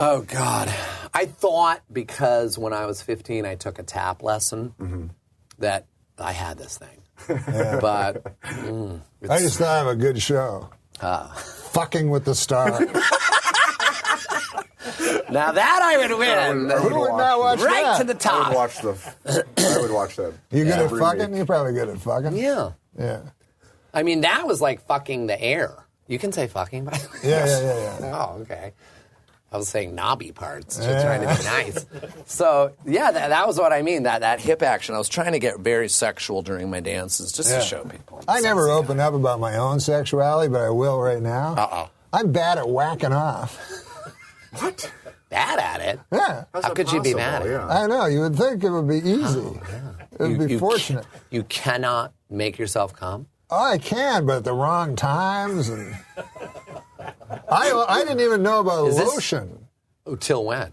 Oh, God. I thought because when I was 15, I took a tap lesson that I had this thing. Yeah. But I just thought I have a good show. Fucking with the Stars. Now that I would win. Who would not watch right that? to the top. I would watch that. You good at Every fucking? week. You're probably good at fucking. Yeah. Yeah. I mean, that was like fucking the air. You can say fucking, by the way. Yeah. Oh, okay. I was saying knobby parts, just trying to be nice. So, yeah, that was what I mean, that hip action. I was trying to get very sexual during my dances just to show people. I never opened up about my own sexuality, but I will right now. Uh-oh. I'm bad at whacking off. What? Bad at it? Yeah. How could you be bad at it? Yeah. I know. You would think it would be easy. It would be fortunate. You cannot make yourself come? Oh, I can, but at the wrong times. And I didn't even know about lotion. Till when?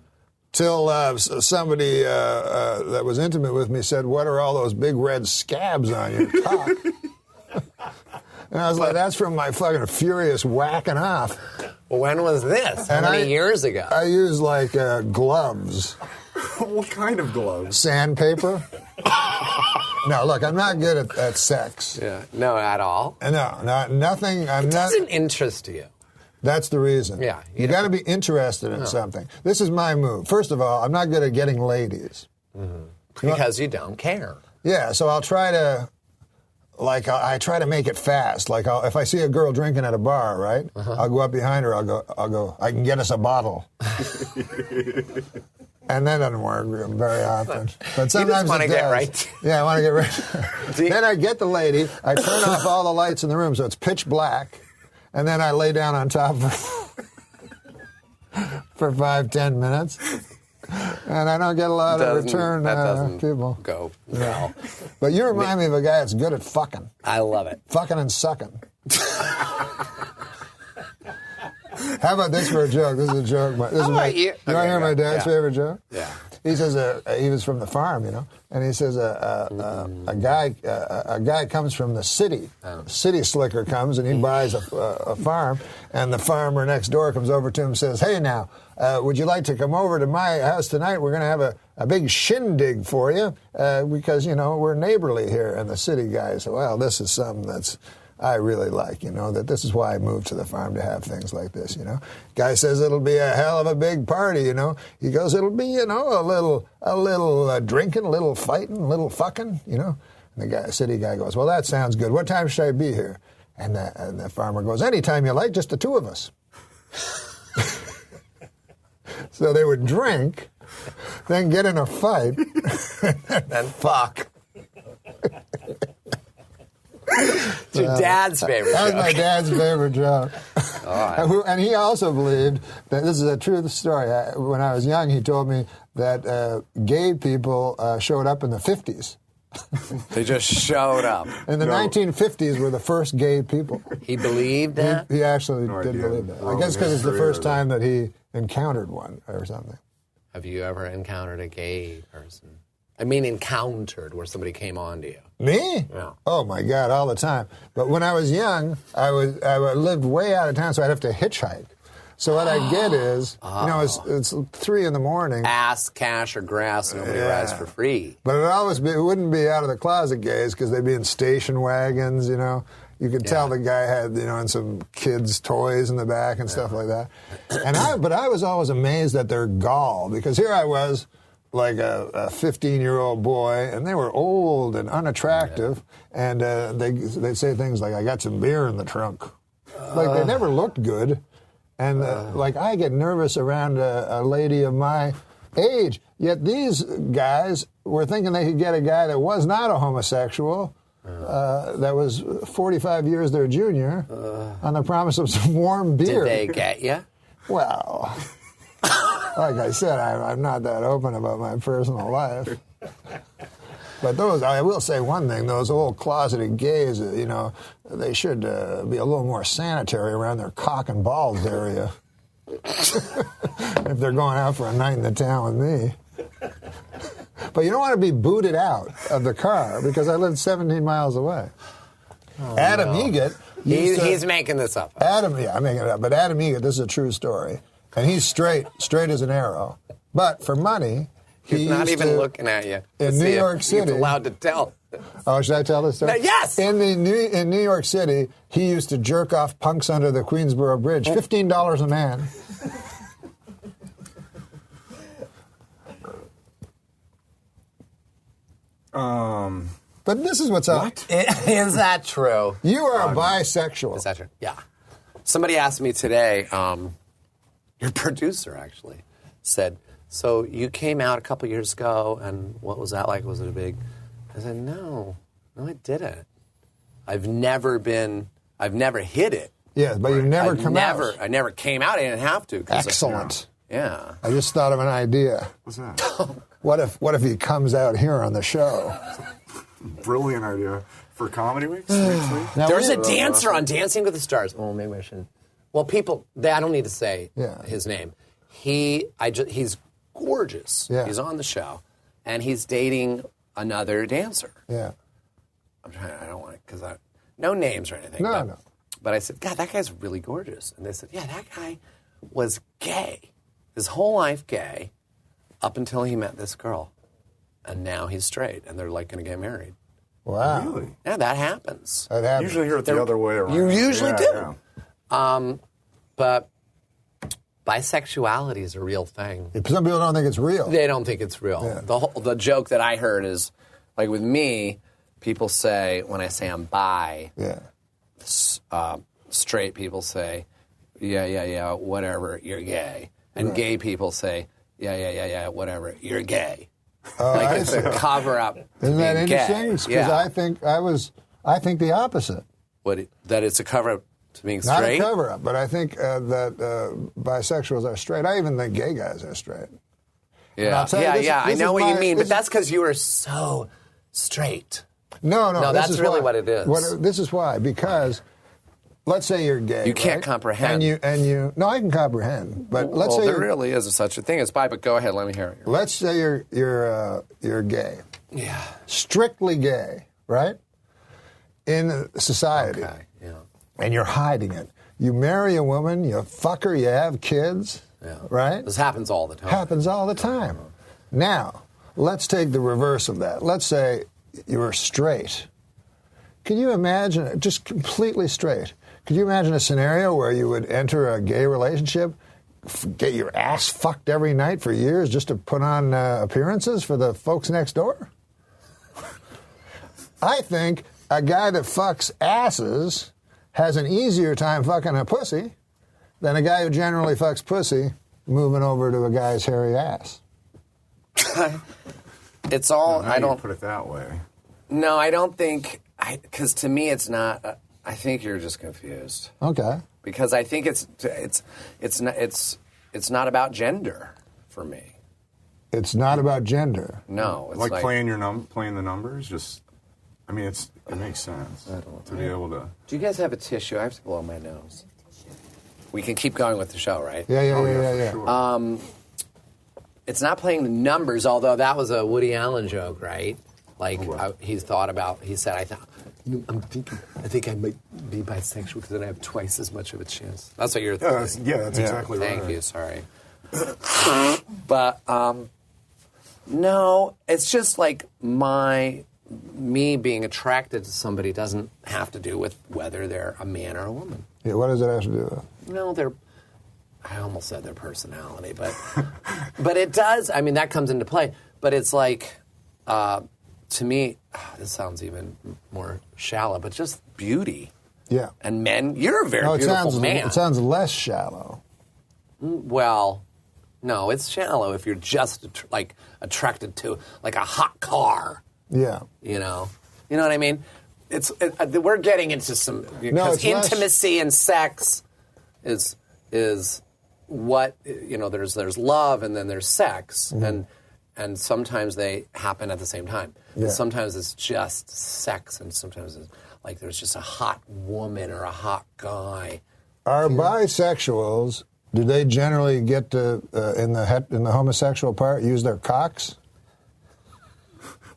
Till somebody that was intimate with me said, "What are all those big red scabs on your cock?" And I was like, "That's from my fucking furious whacking off." When was this? How many years ago? I used like gloves. What kind of gloves? Sandpaper. No, look, I'm not good at sex. Yeah. No, at all? No, nothing. It doesn't interest you. That's the reason. Yeah. You got to be interested in something. This is my move. First of all, I'm not good at getting ladies. Because you don't care. Yeah, so I'll try to, I try to make it fast. Like, if I see a girl drinking at a bar, right? I'll go up behind her. I'll go. I can get us a bottle. And that doesn't work very often. But sometimes you just want to it does. get right. Yeah, I want to get right. Then I get the lady. I turn off all the lights in the room so it's pitch black. And then I lay down on top of her for 5-10 minutes. And I don't get a lot of return people. Go well. But you remind me of a guy that's good at fucking. I love it. Fucking and sucking. How about this for a joke? This is a joke. You want to hear my dad's favorite joke? Yeah. He says he was from the farm, and he says a guy comes from the city. City slicker comes and he buys a farm, and the farmer next door comes over to him and says, "Hey, now, would you like to come over to my house tonight? We're going to have a big shindig for you because we're neighborly here." And the city guy said, "Well, this is something that's I really like, that this is why I moved to the farm, to have things like this, Guy says it'll be a hell of a big party, He goes, it'll be, a little drinking, a little fighting, a little fucking, And the city guy goes, "Well, that sounds good. What time should I be here?" And the farmer goes, "Anytime you like, just the two of us." So they would drink, then get in a fight, and fuck. It's your dad's favorite joke. That was my dad's favorite joke. And he also believed that this is a true story. When I was young, he told me that gay people showed up in the 50s. They just showed up. And the 1950s were the first gay people. He believed that? He actually did believe that. I guess because it's the first time that he encountered one or something. Have you ever encountered a gay person? I mean, encountered, where somebody came on to you. Me? Yeah. Oh, my God, all the time. But when I was young, I lived way out of town, so I'd have to hitchhike. So what I get is, it's 3 in the morning. Ass, cash, or grass, nobody rides for free. But it wouldn't be out of the closet gays because they'd be in station wagons, You could tell the guy had, and some kids' toys in the back and stuff like that. But I was always amazed at their gall, because here I was, like a 15-year-old boy, and they were old and unattractive, and they'd say things like, "I got some beer in the trunk." Like, they never looked good. And I get nervous around a lady of my age. Yet these guys were thinking they could get a guy that was not a homosexual, that was 45 years their junior, on the promise of some warm beer. Did they get you? Well, like I said, I'm not that open about my personal life. But I will say one thing, those old closeted gays, they should be a little more sanitary around their cock and balls area. If they're going out for a night in the town with me. But you don't want to be booted out of the car, because I lived 17 miles away. Adam Eget. He's making this up. I'm making it up. But Adam Eget, this is a true story. and he's straight as an arrow. But for money, He's not even looking at you. In New York City. He's allowed to tell. Oh, should I tell this story? Yes! In New York City, he used to jerk off punks under the Queensboro Bridge. $15 a man. But this is what's up. What? Is that true? You are a bisexual. Is that true? Yeah. Somebody asked me today, your producer actually, said, so you came out a couple years ago, and what was that like? Was it a big... I said, no, I didn't. I've never hit it. Yeah, but you've never come out. I never came out. I didn't have to. Excellent. Yeah. I just thought of an idea. What's that? What if he comes out here on the show? Brilliant idea for Comedy Weeks next week. Now, There's a dancer on Dancing with the Stars. Oh, maybe I shouldn't. Well, I don't need to say his name. He's gorgeous. Yeah. He's on the show, and he's dating another dancer. Yeah. I don't want to, no names or anything. No. But I said, God, that guy's really gorgeous. And they said, yeah, that guy was gay. His whole life gay up until he met this girl. And now he's straight, and they're like going to get married. Wow. Really? Yeah, that happens. That happens. Usually hear it the other way around. You usually do. Yeah. But bisexuality is a real thing. Some people don't think it's real. They don't think it's real. Yeah. The joke that I heard is, like with me, people say, when I say I'm bi, straight people say, yeah, whatever, you're gay. And gay people say, yeah, whatever, you're gay. Like it's a cover up. Isn't that interesting? Because Yeah. I think the opposite. That it's a cover up to being Not straight? a cover up, but I think that bisexuals are straight. I even think gay guys are straight. Yeah, I know what you mean, but that's because you are so straight. No, that's really what it is. This is why, because let's say you're gay. You can't right? comprehend. And you. No, I can comprehend. But let's say there really is such a thing as bi. But go ahead, let me hear it. Let's say you're gay. Yeah. Strictly gay, right? In society. Okay. Yeah. And you're hiding it. You marry a woman, you fuck her, you have kids, right? This happens all the time. Happens all the time. Now, let's take the reverse of that. Let's say you were straight. Can you imagine, just completely straight, could you imagine a scenario where you would enter a gay relationship, get your ass fucked every night for years just to put on appearances for the folks next door? I think a guy that fucks asses has an easier time fucking a pussy than a guy who generally fucks pussy moving over to a guy's hairy ass. It's all, I don't put it that way. No, I don't think, because to me it's not, I think you're just confused. Okay. Because I think it's not about gender for me. It's not about gender. No. It's like playing the numbers, just, I mean, it makes sense to be able to. Do you guys have a tissue? I have to blow my nose. We can keep going with the show, right? Yeah. Sure. It's not playing the numbers, although that was a Woody Allen joke, right? Like he said, I think I might be bisexual because then I have twice as much of a chance. That's what you're thinking. That's exactly right. Thank you, sorry. But no, it's just like me being attracted to somebody doesn't have to do with whether they're a man or a woman. Yeah, what does it have to do with? No, I almost said their personality, but it does. I mean, that comes into play. But it's like, to me, this sounds even more shallow, but just beauty. Yeah. And men, you're a very beautiful man. It sounds less shallow. Well, no, it's shallow if you're just attracted to like a hot car. Yeah. You know what I mean? We're getting into some because intimacy and sex is what there's love and then there's sex and sometimes they happen at the same time. Yeah. Sometimes it's just sex and sometimes it's like there's just a hot woman or a hot guy. Are bisexuals, do they generally get to in the homosexual part use their cocks?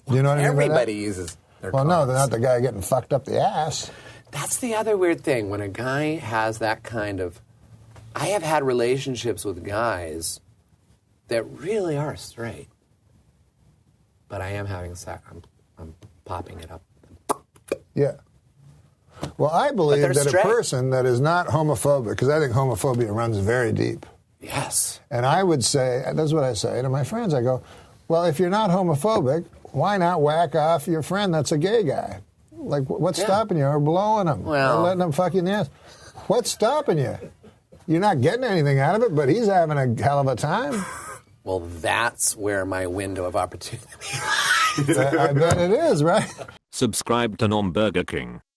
Do you know what I mean? Everybody uses their Well, cocks. no, they're not the guy getting fucked up the ass. That's the other weird thing. When a guy has that kind of I have had relationships with guys that really are straight, but I am having sex. I'm popping it up. Yeah. Well, I believe that straight. a person that is not homophobic, because I think homophobia runs very deep. Yes. And I would say, that's what I say to my friends. I go, well, if you're not homophobic, why not whack off your friend that's a gay guy? Like, what's stopping you? Or blowing him? Well, or letting him fuck you in the ass? What's stopping you? You're not getting anything out of it, but he's having a hell of a time. Well, that's where my window of opportunity I bet it is, right? Subscribe to Nom Burger King.